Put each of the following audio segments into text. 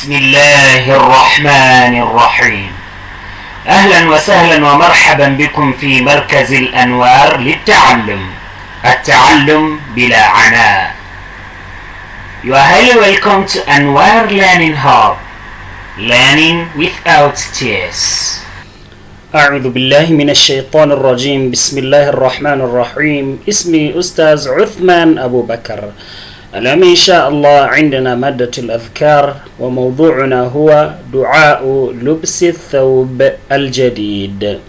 بسم الله الرحمن الرحيم. أهلا وسهلا ومرحبا بكم في مركز الأنوار للتعلم، التعلم بلا عناء. You are highly welcome to Anwar Learning Hub, learning without tears. أعوذ بالله من الشيطان الرجيم. بسم الله الرحمن الرحيم. اسمي أستاذ عثمان أبو بكر. اليوم إن شاء الله عندنا مادة الأذكار، وموضوعنا هو دعاء لبس الثوب الجديد.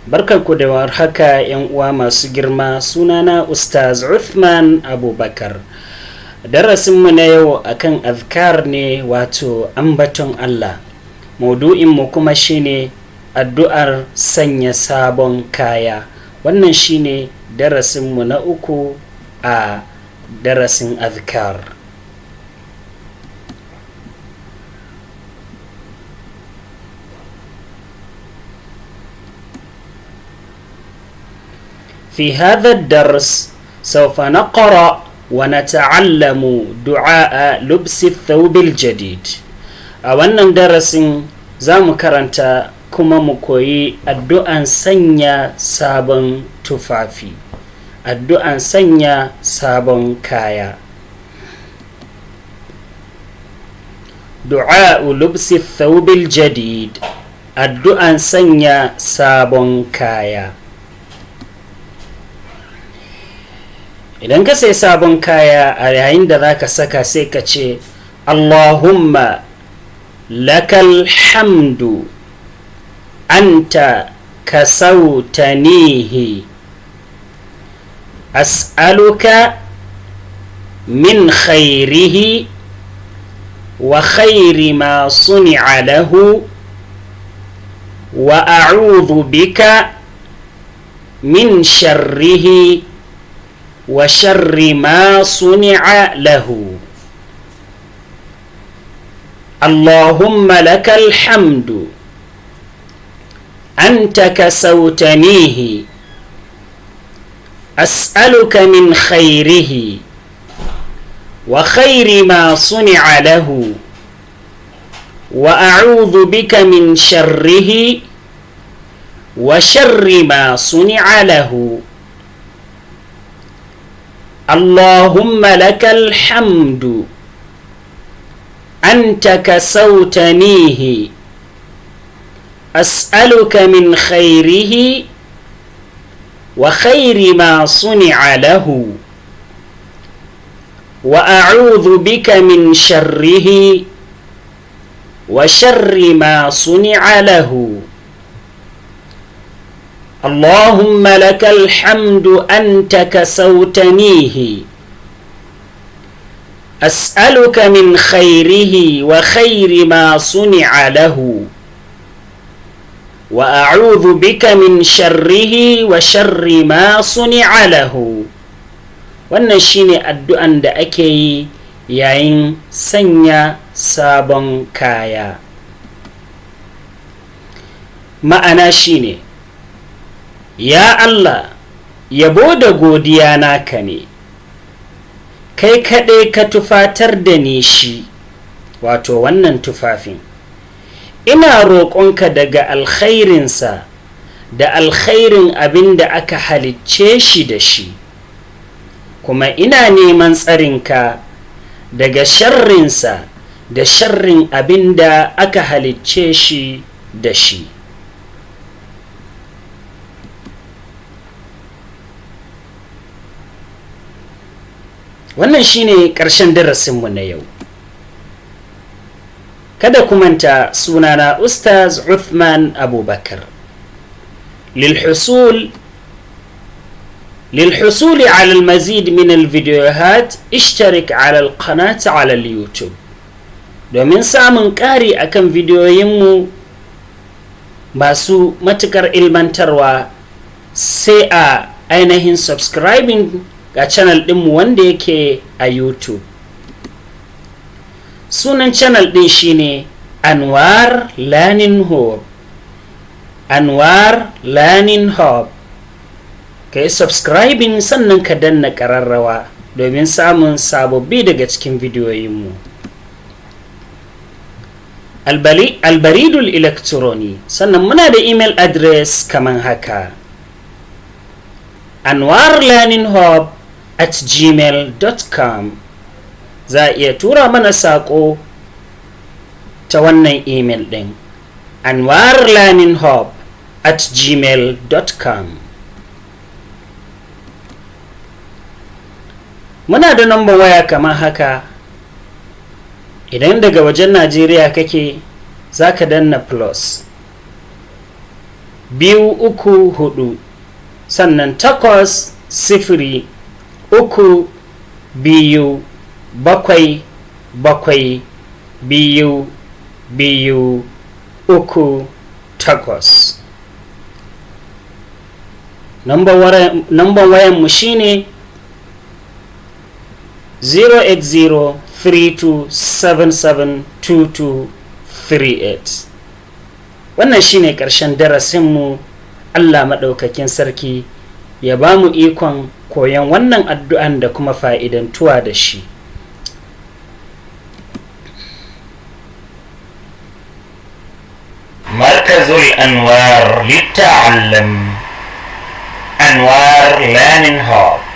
barkanku da warhaka yan uwa masu girma, sunana Ustaz Uthman Abubakar. Darasinmu na yau akan azkar ne, wato ambaton Allah. Maudu'inmu kuma shine addu'ar sanya sabon kaya. Wannan shine darasinmu na uku a darasin azkar. في هذا الدرس سوف نقرأ ونتعلم دعاء لبس الثوب الجديد. أولا درس زام كرنتا كما مكوي الدعاء سنيا سابن تفافي، الدعاء سنيا سابن كايا. دعاء لبس الثوب الجديد، الدعاء سنيا سابن كايا. idan ka sai sabon kaya, a yayin da za ka saka sai ka ce Allahumma lakal hamdu anta kasautanihi as'aluka min khairihi wa khairi ma suni'a lahu wa a'udhu bika min sharrihi وشر ما صنع له. اللهم لك الحمد أنت كسوتنيه أسألك من خيره وخير ما صنع له وأعوذ بك من شره وشر ما صنع له. اللهم لك الحمد أنت كسوتنيه أسألك من خيره وخير ما صنع له وأعوذ بك من شره وشر ما صنع له. اللهم لك الحمد أنت كسوتنيه أسألك من خيره وخير ما صنع له وأعوذ بك من شره وشر ما صنع له. wannan shine addu'an da ake yi yayin sanya sabon kaya. Ma'ana shine, ya Allah, yabo da godiya naka ne, kai kaɗai ka tufatar da ni shi, wato wannan tufafin. Ina roƙonka daga alkhairinsa da alkhairin abin da aka halicce shi da shi, kuma ina neman tsarinka daga sharrinsa da sharrin abin da aka halicce shi da shi. Wannan shine ƙarshen darasinmu na yau. Kada ku manta, sunana Ustaz Uthman Abubakar. للحصول على المزيد من الفيديوهات اشترك على القناة على اليوتيوب. domin samun ƙari akan bidiyoyinmu masu matuƙar ilmantarwa, sai a ainihin subscribing ga channel ɗinmu wanda yake a YouTube. Sunan channel ɗin shine Anwar Learning Hub. Anwar Learning Hub. Ka yi subscribing sannan ka danna ƙararrawa domin samun sababbi daga cikin bidiyoyinmu. albaridul electroni. Sannan muna da email address kaman haka: anwarlearninghub@gmail.com. za a iya tura mana saƙo ta wannan email ɗin, anwarlearninghub@gmail.com. muna da nambar waya kamar haka. Idan daga wajen Najeriya kake, za ka danna plus 234 sannan 802-772-238. Nambar wayanmu shine 08032772238. Wannan shine ƙarshen darasinmu. Allah maɗaukakin sarki ya ba mu ikon koyon wannan addu'an da kuma fa'idantuwa da shi. Markazul Anwar litta'allam, Anwar Learning Hub.